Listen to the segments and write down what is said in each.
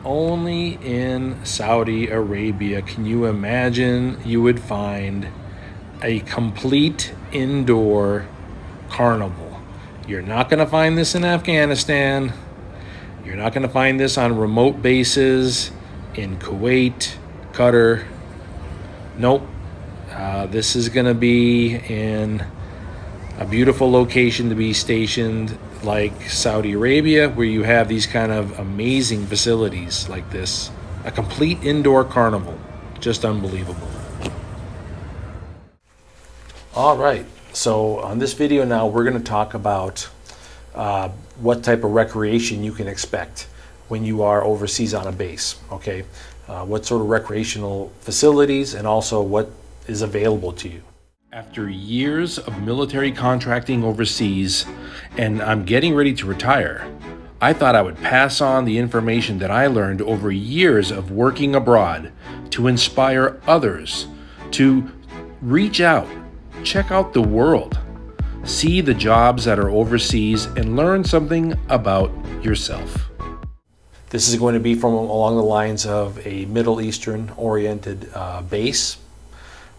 Only in Saudi Arabia can you imagine you would find a complete indoor carnival. You're not going to find this in Afghanistan. You're not going to find this on remote bases in Kuwait, Qatar. Nope. This is going to be in a beautiful location to be stationed like Saudi Arabia, where you have these kind of amazing facilities like this. A complete indoor carnival. Just unbelievable. All right. So on this video now, we're going to talk about what type of recreation you can expect when you are overseas on a base. Okay. What sort of recreational facilities and also what is available to you. After years of military contracting overseas, and I'm getting ready to retire, I thought I would pass on the information that I learned over years of working abroad to inspire others to reach out, check out the world, see the jobs that are overseas, and learn something about yourself. This is going to be from along the lines of a Middle Eastern oriented base.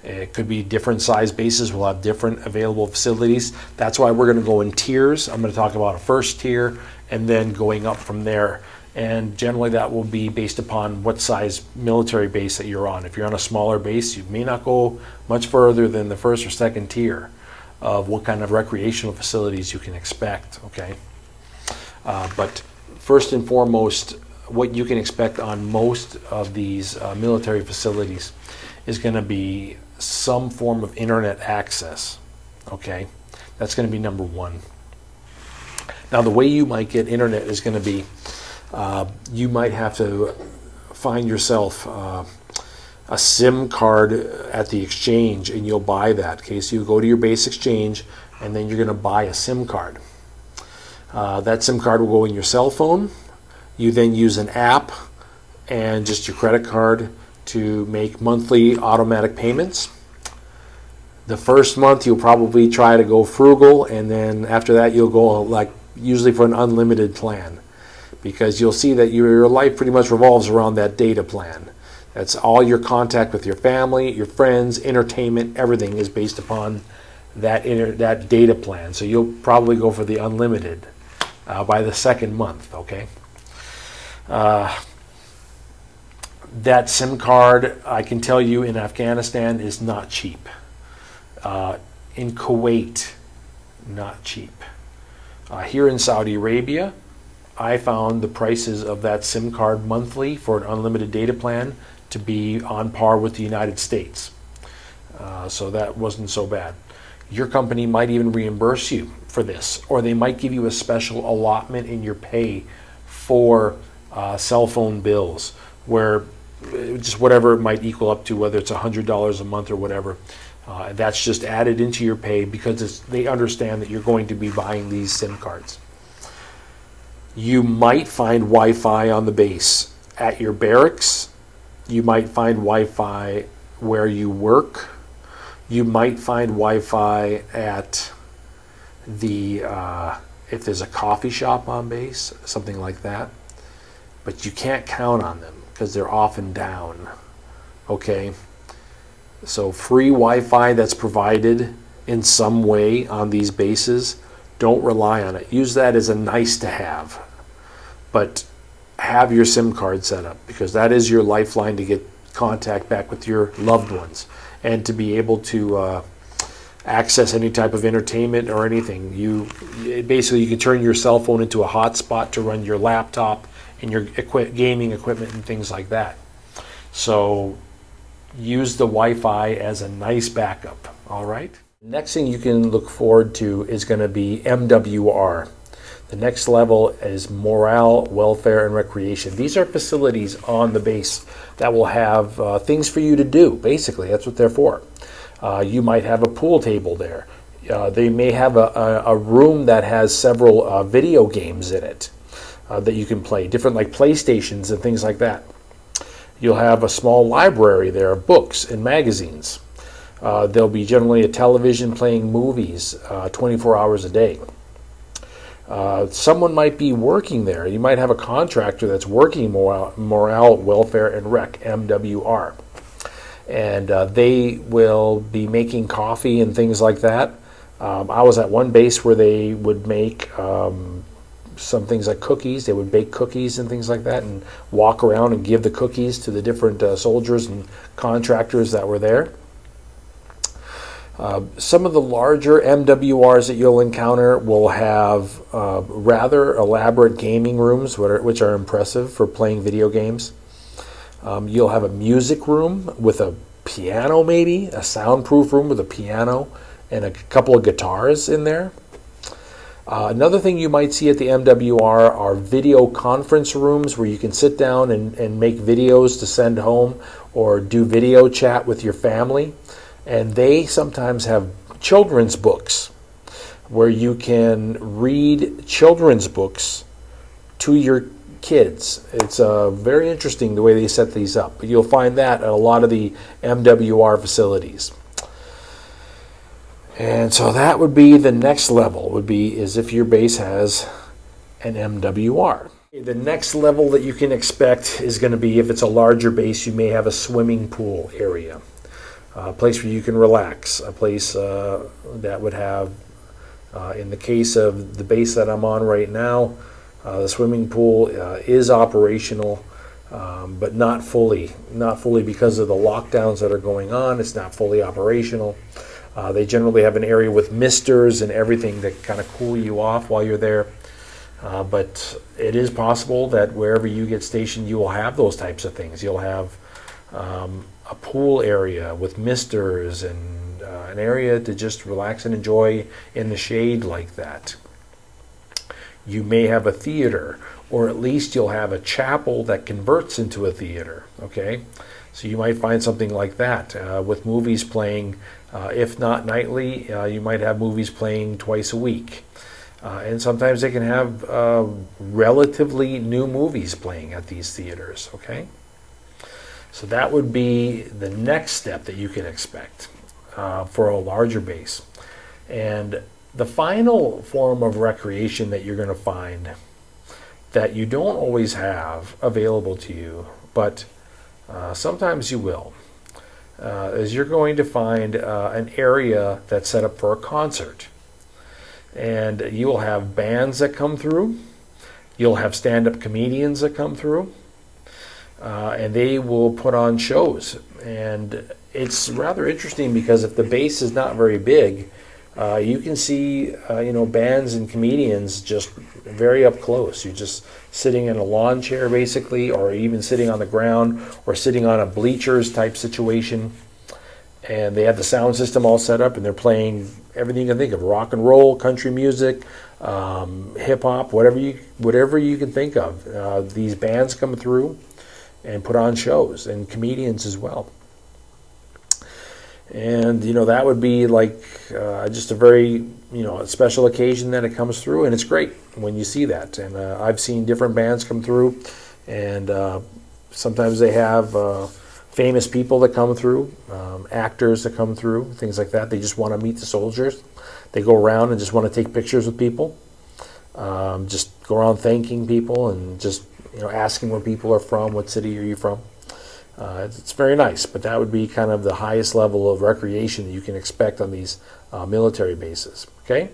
It could be different size bases. We'll have different available facilities. That's why we're going to go in tiers. I'm going to talk about a first tier and then going up from there. And generally that will be based upon what size military base that you're on. If you're on a smaller base, you may not go much further than the first or second tier of what kind of recreational facilities you can expect. Okay, but first and foremost, what you can expect on most of these military facilities is going to be some form of internet access. Okay, that's going to be number one. Now, the way you might get internet is going to be you might have to find yourself a SIM card at the exchange, and you'll buy that. Okay, so you go to your base exchange, and then you're going to buy a SIM card. That SIM card will go in your cell phone. You then use an app and just your credit card to make monthly automatic payments. The first month you'll probably try to go frugal, and then after that you'll go like usually for an unlimited plan, because you'll see that your life pretty much revolves around that data plan. That's all your contact with your family, your friends, entertainment, everything is based upon that data plan. So you'll probably go for the unlimited by the second month. Okay. That SIM card, I can tell you, in Afghanistan is not cheap. In Kuwait, not cheap. Here in Saudi Arabia, I found the prices of that SIM card monthly for an unlimited data plan to be on par with the United States. So that wasn't so bad. Your company might even reimburse you for this, or they might give you a special allotment in your pay for cell phone bills, where just whatever it might equal up to, whether it's $100 a month or whatever, that's just added into your pay because they understand that you're going to be buying these SIM cards. You might find Wi-Fi on the base at your barracks. You might find Wi-Fi where you work. You might find Wi-Fi at the if there's a coffee shop on base, something like that. But you can't count on them because they're often down. Okay, so free Wi-Fi that's provided in some way on these bases, don't rely on it. Use that as a nice to have, but have your SIM card set up, because that is your lifeline to get contact back with your loved ones and to be able to access any type of entertainment or anything. Basically you can turn your cell phone into a hotspot to run your laptop and your gaming equipment and things like that. So use the Wi-Fi as a nice backup. All right. Next thing you can look forward to is going to be MWR. The next level is morale, welfare, and recreation. These are facilities on the base that will have things for you to do. Basically, that's what they're for. You might have a pool table there. They may have a room that has several video games in it that you can play, different like PlayStations and things like that. You'll have a small library there of books and magazines. There'll be generally a television playing movies 24 hours a day. Someone might be working there. You might have a contractor that's working morale, welfare, and rec, MWR. And they will be making coffee and things like that. I was at one base where they would make some things like cookies. They would bake cookies and things like that and walk around and give the cookies to the different soldiers and contractors that were there. Some of the larger MWRs that you'll encounter will have rather elaborate gaming rooms, which are impressive for playing video games. You'll have a music room with a piano, maybe a soundproof room with a piano and a couple of guitars in there. Another thing you might see at the MWR are video conference rooms where you can sit down and make videos to send home or do video chat with your family. And they sometimes have children's books where you can read children's books to your kids. It's very interesting the way they set these up. But you'll find that at a lot of the MWR facilities. And so that would be the next level, is if your base has an MWR. The next level that you can expect is going to be, if it's a larger base, you may have a swimming pool area. A place where you can relax, a place that would have, in the case of the base that I'm on right now, the swimming pool is operational, but not fully because of the lockdowns that are going on. It's not fully operational. They generally have an area with misters and everything that kind of cool you off while you're there. But it is possible that wherever you get stationed, you will have those types of things. You'll have a pool area with misters and an area to just relax and enjoy in the shade like that. You may have a theater, or at least you'll have a chapel that converts into a theater, okay? So you might find something like that with movies playing, if not nightly, you might have movies playing twice a week. And sometimes they can have relatively new movies playing at these theaters, okay? So that would be the next step that you can expect for a larger base. And the final form of recreation that you're going to find that you don't always have available to you, but sometimes you will, is you're going to find an area that's set up for a concert. And you will have bands that come through. You'll have stand-up comedians that come through. And they will put on shows. And it's rather interesting because if the base is not very big, you can see bands and comedians just very up close. You're just sitting in a lawn chair basically, or even sitting on the ground, or sitting on a bleachers type situation. And they have the sound system all set up, and they're playing everything you can think of: rock and roll, country music, hip hop, whatever you can think of. These bands come through and put on shows, and comedians as well. And that would be like just a very a special occasion that it comes through, and it's great when you see that. And I've seen different bands come through, and sometimes they have famous people that come through, actors that come through, things like that. They just want to meet the soldiers. They go around and just want to take pictures with people, just go around thanking people and just asking where people are from, what city are you from. It's very nice, but that would be kind of the highest level of recreation that you can expect on these military bases. Okay,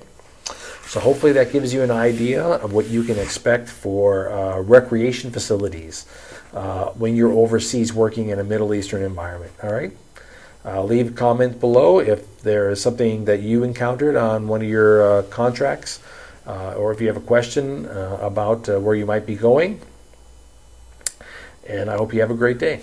so hopefully that gives you an idea of what you can expect for recreation facilities when you're overseas working in a Middle Eastern environment. All right, leave a comment below if there is something that you encountered on one of your contracts, or if you have a question about where you might be going. And I hope you have a great day.